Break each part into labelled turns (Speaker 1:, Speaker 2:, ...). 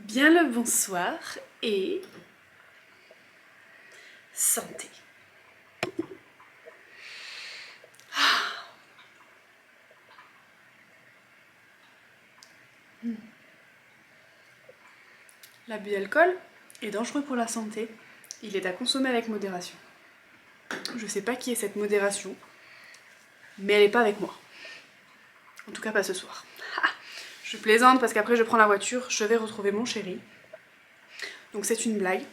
Speaker 1: Bien le bonsoir et santé. L'abus d'alcool est dangereux pour la santé. Il est à consommer avec modération. Je sais pas qui est cette modération, mais elle n'est pas avec moi. En tout cas pas ce soir. Je plaisante parce qu'après je prends la voiture, je vais retrouver mon chéri. Donc c'est une blague.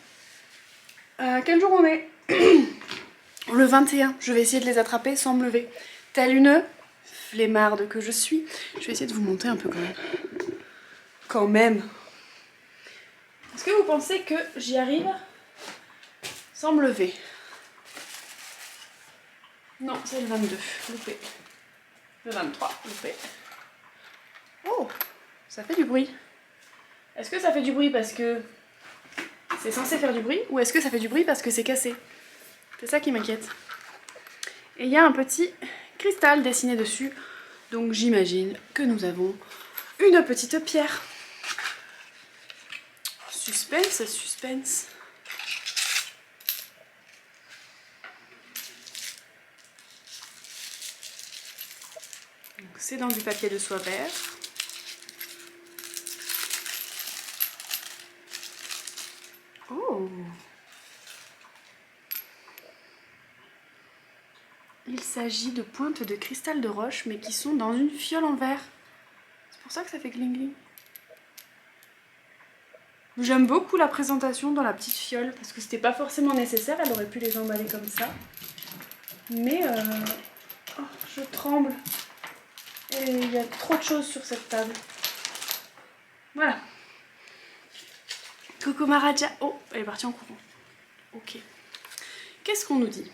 Speaker 1: Quel jour on est? Le 21. Je vais essayer de les attraper sans me lever. Telle une flemmarde que je suis. Je vais essayer de vous monter un peu quand même. Quand même. Est-ce que vous pensez que j'y arrive sans me lever? Non, c'est le 22. Loupé. Le 23. Loupé. Oh, ça fait du bruit. Est-ce que ça fait du bruit parce que c'est censé faire du bruit ou est-ce que ça fait du bruit parce que c'est cassé? C'est ça qui m'inquiète. Et il y a un petit cristal dessiné dessus. Donc j'imagine que nous avons une petite pierre. Suspense, suspense. C'est dans du papier de soie vert. Oh! Il s'agit de pointes de cristal de roche, mais qui sont dans une fiole en verre. C'est pour ça que ça fait gling gling. J'aime beaucoup la présentation dans la petite fiole, parce que c'était pas forcément nécessaire, elle aurait pu les emballer comme ça. Mais oh, je tremble. Et il y a trop de choses sur cette table. Voilà. Coco Maraja. Oh, elle est partie en courant. Ok. Qu'est-ce qu'on nous dit?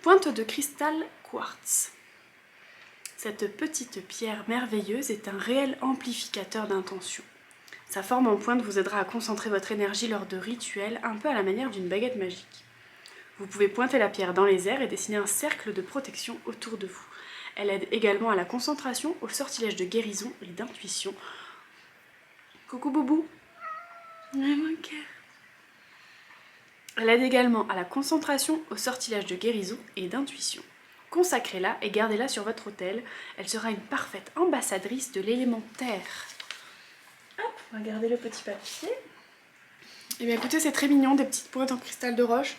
Speaker 1: Pointe de cristal quartz. Cette petite pierre merveilleuse est un réel amplificateur d'intention. Sa forme en pointe vous aidera à concentrer votre énergie lors de rituels, un peu à la manière d'une baguette magique. Vous pouvez pointer la pierre dans les airs et dessiner un cercle de protection autour de vous. Elle aide également à la concentration, au sortilège de guérison et d'intuition. Coucou Boubou. Mon cœur. Elle aide également à la concentration, au sortilège de guérison et d'intuition. Consacrez-la et gardez-la sur votre autel. Elle sera une parfaite ambassadrice de l'élément terre. Hop, on va garder le petit papier. Et bien écoutez, c'est très mignon, des petites pointes en cristal de roche.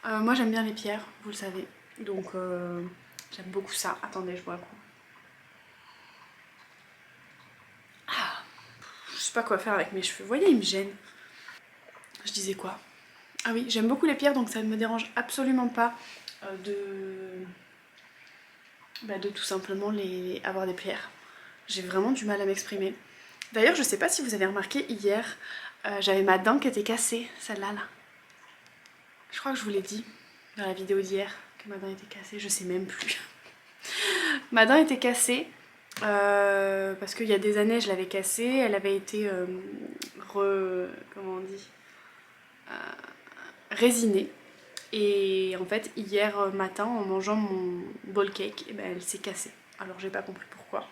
Speaker 1: Moi j'aime bien les pierres, vous le savez. Donc j'aime beaucoup ça. Attendez, je bois un coup. Ah, je sais pas quoi faire avec mes cheveux. Vous voyez, ils me gênent. Je disais quoi? Ah oui, j'aime beaucoup les pierres, donc ça ne me dérange absolument pas de tout simplement avoir des pierres. J'ai vraiment du mal à m'exprimer. D'ailleurs, je sais pas si vous avez remarqué, hier, j'avais ma dent qui était cassée, celle-là. Là. Je crois que je vous l'ai dit dans la vidéo d'hier, que ma dent était cassée, je sais même plus. Ma dent était cassée, parce qu'il y a des années, je l'avais cassée, elle avait été comment on dit, résinée. Et en fait, hier matin, en mangeant mon bowl cake, eh ben, elle s'est cassée. Alors, j'ai pas compris pourquoi.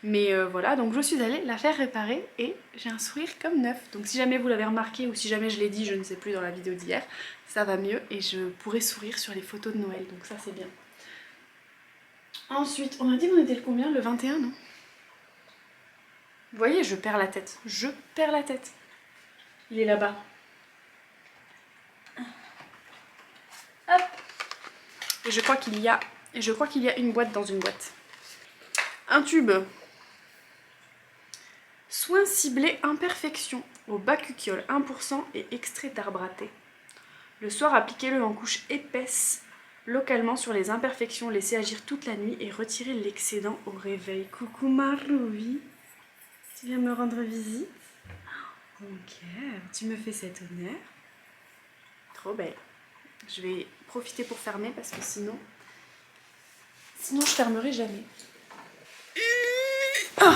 Speaker 1: Mais voilà, donc je suis allée la faire réparer et j'ai un sourire comme neuf. Donc si jamais vous l'avez remarqué ou si jamais je l'ai dit, je ne sais plus dans la vidéo d'hier, ça va mieux et je pourrai sourire sur les photos de Noël. Donc ça, c'est bien. Ensuite, on a dit qu'on était le combien? Le 21, non? Vous voyez, je perds la tête. Je perds la tête. Il est là-bas. Hop. Et je crois qu'il y a une boîte dans une boîte. Un tube. Soin ciblé imperfection au bacuchiol 1% et extrait d'arbre à thé. Le soir, appliquez-le en couche épaisse localement sur les imperfections, laissez agir toute la nuit et retirez l'excédent au réveil. Coucou Maroui, tu viens me rendre visite? Mon cœur, tu me fais cet honneur. Trop belle. Je vais profiter pour fermer parce que sinon je fermerai jamais. Oh,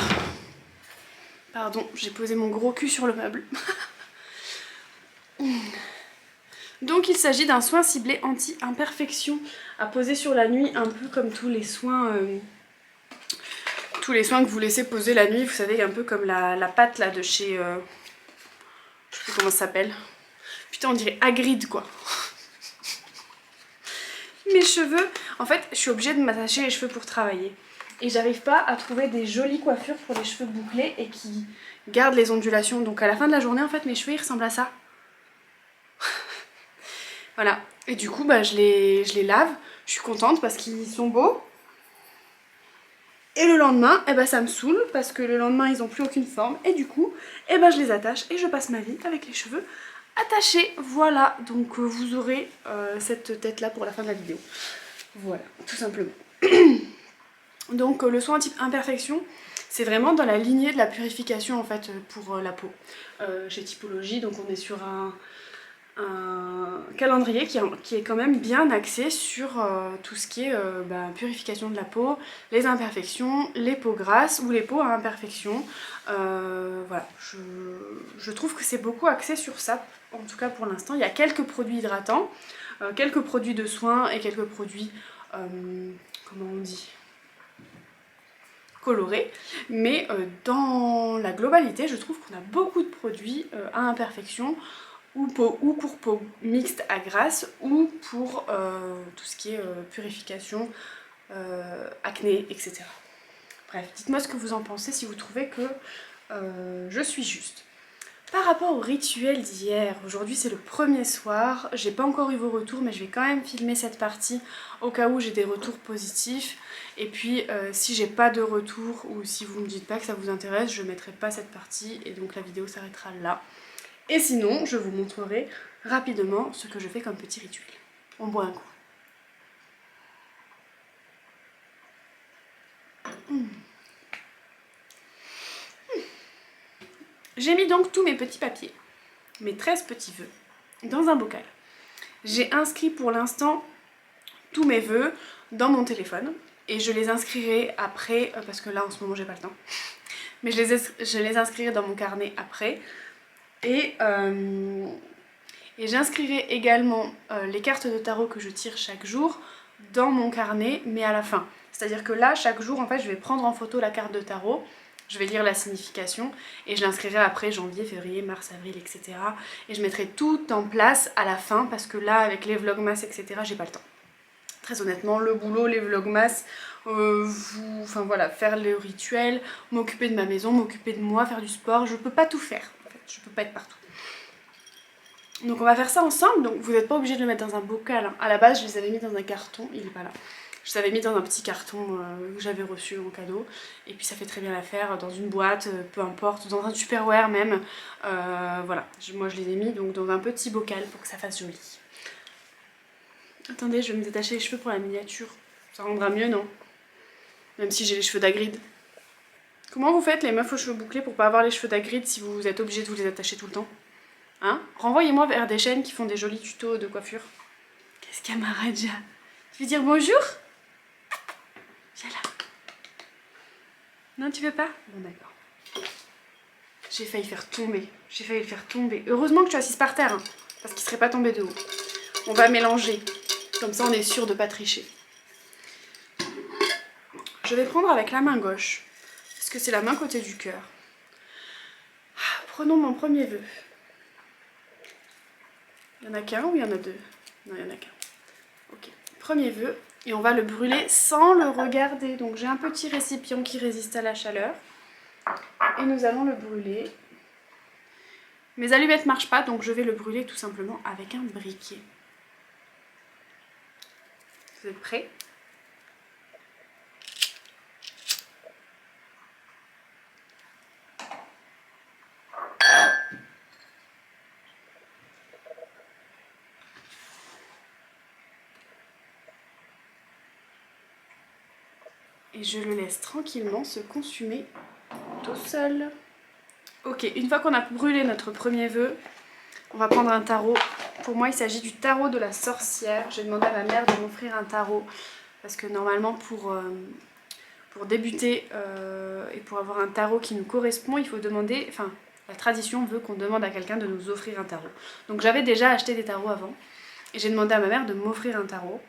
Speaker 1: pardon, j'ai posé mon gros cul sur le meuble. Donc il s'agit d'un soin ciblé anti-imperfection à poser sur la nuit, un peu comme tous les soins que vous laissez poser la nuit, vous savez, un peu comme la pâte là de chez Je sais plus comment ça s'appelle. Putain, on dirait Hagrid quoi. Mes cheveux, en fait, je suis obligée de m'attacher les cheveux pour travailler. Et j'arrive pas à trouver des jolies coiffures pour les cheveux bouclés et qui gardent les ondulations. Donc à la fin de la journée, en fait, mes cheveux ils ressemblent à ça. Voilà. Et du coup, bah, je les lave. Je suis contente parce qu'ils sont beaux. Et le lendemain, eh ben, ça me saoule parce que le lendemain, ils n'ont plus aucune forme. Et du coup, eh ben, je les attache et je passe ma vie avec les cheveux attachés. Voilà, donc vous aurez cette tête-là pour la fin de la vidéo. Voilà, tout simplement. Donc le soin type imperfection, c'est vraiment dans la lignée de la purification en fait pour la peau. Chez Typologie, donc on est sur un calendrier qui est quand même bien axé sur tout ce qui est purification de la peau, les imperfections, les peaux grasses ou les peaux à imperfection. Voilà, je trouve que c'est beaucoup axé sur ça, en tout cas pour l'instant. Il y a quelques produits hydratants, quelques produits de soins et quelques produits, comment on dit, colorés, mais dans la globalité, je trouve qu'on a beaucoup de produits à imperfection, ou pour peau mixte à grasse, ou pour tout ce qui est purification, acné, etc. Bref, dites-moi ce que vous en pensez, si vous trouvez que je suis juste. Par rapport au rituel d'hier, aujourd'hui c'est le premier soir, j'ai pas encore eu vos retours mais je vais quand même filmer cette partie au cas où j'ai des retours positifs. Et puis si j'ai pas de retour ou si vous me dites pas que ça vous intéresse, je mettrai pas cette partie et donc la vidéo s'arrêtera là. Et sinon, je vous montrerai rapidement ce que je fais comme petit rituel. On boit un coup. J'ai mis donc tous mes petits papiers, mes 13 petits vœux, dans un bocal. J'ai inscrit pour l'instant tous mes vœux dans mon téléphone et je les inscrirai après, parce que là en ce moment j'ai pas le temps, mais je les inscrirai dans mon carnet après. Et j'inscrirai également les cartes de tarot que je tire chaque jour dans mon carnet, mais à la fin. C'est-à-dire que là, chaque jour, en fait, je vais prendre en photo la carte de tarot, je vais lire la signification, et je l'inscrirai après janvier, février, mars, avril, etc. Et je mettrai tout en place à la fin, parce que là, avec les vlogmas, etc., j'ai pas le temps. Très honnêtement, le boulot, les vlogmas, enfin voilà, faire le rituel, m'occuper de ma maison, m'occuper de moi, faire du sport, je peux pas tout faire, en fait, je peux pas être partout. Donc on va faire ça ensemble, donc vous n'êtes pas obligé de le mettre dans un bocal. Hein. À la base, je les avais mis dans un carton, il est pas là. Je les avais mis dans un petit carton que j'avais reçu en cadeau. Et puis ça fait très bien l'affaire, dans une boîte, peu importe, dans un Tupperware même. Voilà, moi je les ai mis donc dans un petit bocal pour que ça fasse joli. Attendez, je vais me détacher les cheveux pour la miniature. Ça rendra mieux, non? Même si j'ai les cheveux d'Hagrid. Comment vous faites les meufs aux cheveux bouclés pour pas avoir les cheveux d'Hagrid si vous êtes obligé de vous les attacher tout le temps? Hein? Renvoyez-moi vers des chaînes qui font des jolis tutos de coiffure. Qu'est-ce qu'il y a, Maharaja? Tu veux dire bonjour? Viens là. Non, tu veux pas? Bon, d'accord. J'ai failli faire tomber. J'ai failli le faire tomber. Heureusement que tu es assise par terre, hein, parce qu'il serait pas tombé de haut. On va mélanger. Comme ça, on est sûr de pas tricher. Je vais prendre avec la main gauche, parce que c'est la main côté du cœur. Prenons mon premier vœu. Il y en a qu'un ou il y en a deux? Non, il y en a qu'un. Ok. Premier vœu. Et on va le brûler sans le regarder. Donc j'ai un petit récipient qui résiste à la chaleur. Et nous allons le brûler. Mes allumettes ne marchent pas, donc je vais le brûler tout simplement avec un briquet. Vous êtes prêts? Et je le laisse tranquillement se consumer tout seul. Ok, une fois qu'on a brûlé notre premier vœu, on va prendre un tarot. Pour moi, il s'agit du tarot de la sorcière. J'ai demandé à ma mère de m'offrir un tarot. Parce que normalement, pour débuter et pour avoir un tarot qui nous correspond, il faut demander... Enfin, la tradition veut qu'on demande à quelqu'un de nous offrir un tarot. Donc j'avais déjà acheté des tarots avant. Et j'ai demandé à ma mère de m'offrir un tarot.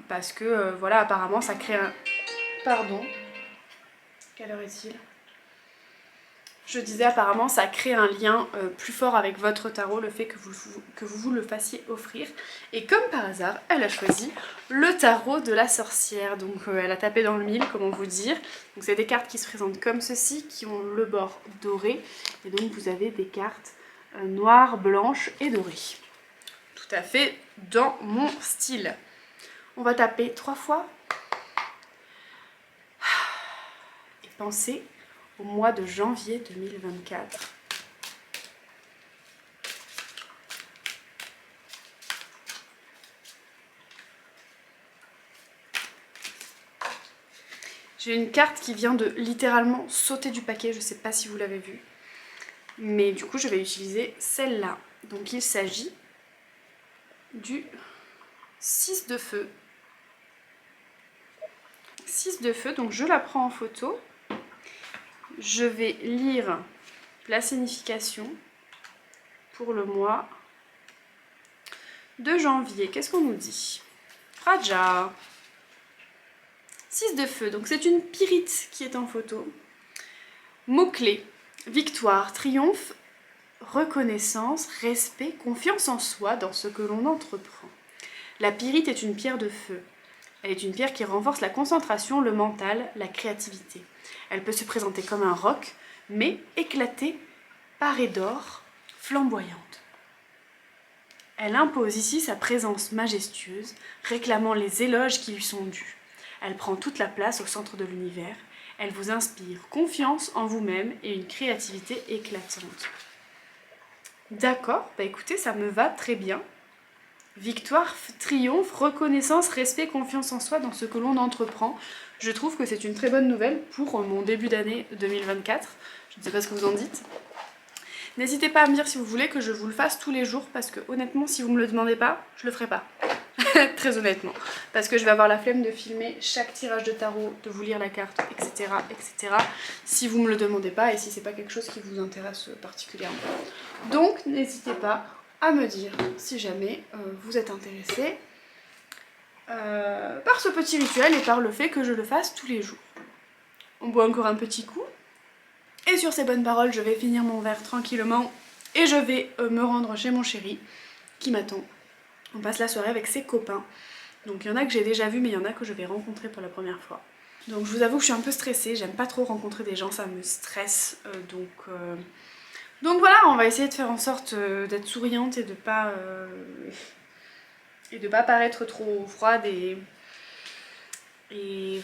Speaker 1: Parce que, voilà, apparemment, ça crée un... Pardon. Quelle heure est-il? Je disais apparemment ça crée un lien plus fort avec votre tarot, le fait que vous le fassiez offrir. Et comme par hasard, elle a choisi le tarot de la sorcière. Donc elle a tapé dans le mille, comment vous dire. Donc c'est des cartes qui se présentent comme ceci, qui ont le bord doré. Et donc vous avez des cartes noires, blanches et dorées. Tout à fait dans mon style. On va taper 3 fois. Et pensez au mois de janvier 2024. J'ai une carte qui vient de littéralement sauter du paquet, je ne sais pas si vous l'avez vu. Mais du coup, je vais utiliser celle-là. Donc il s'agit du 6 de feu. 6 de feu, donc je la prends en photo. Je vais lire la signification pour le mois de janvier. Qu'est-ce qu'on nous dit? Raja. 6 de feu, donc c'est une pyrite qui est en photo. Mots-clés: victoire, triomphe, reconnaissance, respect, confiance en soi dans ce que l'on entreprend. La pyrite est une pierre de feu. Elle est une pierre qui renforce la concentration, le mental, la créativité. Elle peut se présenter comme un roc, mais éclatée, parée d'or, flamboyante. Elle impose ici sa présence majestueuse, réclamant les éloges qui lui sont dus. Elle prend toute la place au centre de l'univers. Elle vous inspire confiance en vous-même et une créativité éclatante. D'accord, bah écoutez, ça me va très bien. Victoire, triomphe, reconnaissance, respect, confiance en soi dans ce que l'on entreprend. Je trouve que c'est une très bonne nouvelle pour mon début d'année 2024. Je ne sais pas ce que vous en dites. N'hésitez pas à me dire si vous voulez que je vous le fasse tous les jours, parce que honnêtement, si vous me le demandez pas, je le ferai pas. Très honnêtement. Parce que je vais avoir la flemme de filmer chaque tirage de tarot, de vous lire la carte, etc. etc. si vous me le demandez pas et si c'est pas quelque chose qui vous intéresse particulièrement. Donc n'hésitez pas à me dire si jamais vous êtes intéressé par ce petit rituel et par le fait que je le fasse tous les jours. On boit encore un petit coup. Et sur ces bonnes paroles, je vais finir mon verre tranquillement et je vais me rendre chez mon chéri qui m'attend. On passe la soirée avec ses copains. Donc il y en a que j'ai déjà vu, mais il y en a que je vais rencontrer pour la première fois. Donc je vous avoue que je suis un peu stressée, j'aime pas trop rencontrer des gens, ça me stresse. Donc voilà, on va essayer de faire en sorte d'être souriante et de pas paraître trop froide et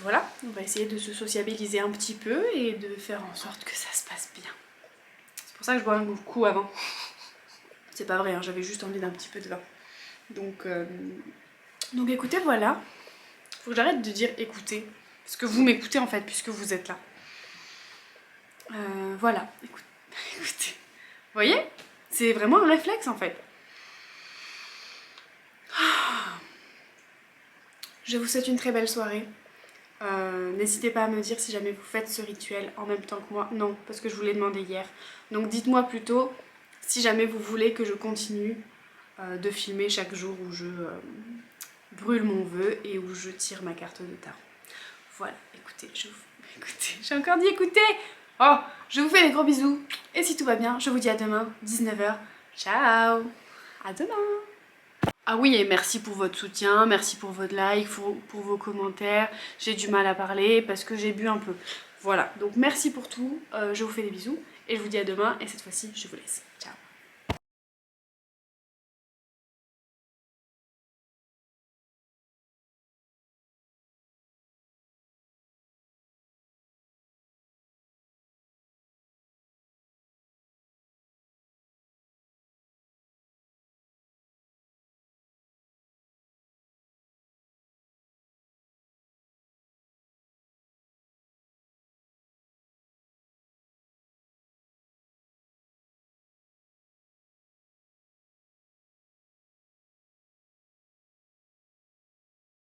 Speaker 1: voilà, on va essayer de se sociabiliser un petit peu et de faire en sorte que ça se passe bien. C'est pour ça que je bois un coup avant. C'est pas vrai, hein, j'avais juste envie d'un petit peu de vin. Donc écoutez, voilà. Faut que j'arrête de dire écoutez, parce que vous m'écoutez en fait, puisque vous êtes là. Voilà, écoutez. Vous voyez? C'est vraiment un réflexe en fait. Je vous souhaite une très belle soirée. N'hésitez pas à me dire si jamais vous faites ce rituel en même temps que moi. Non, parce que je vous l'ai demandé hier. Donc dites-moi plutôt si jamais vous voulez que je continue de filmer chaque jour où je brûle mon vœu et où je tire ma carte de tarot. Voilà, écoutez, j'ai encore dit écoutez. Oh, je vous fais des gros bisous. Et si tout va bien, je vous dis à demain, 19 h. Ciao. À demain. Ah oui, et merci pour votre soutien, merci pour votre like, pour vos commentaires. J'ai du mal à parler parce que j'ai bu un peu. Voilà, donc merci pour tout. Je vous fais des bisous et je vous dis à demain. Et cette fois-ci, je vous laisse. Ciao.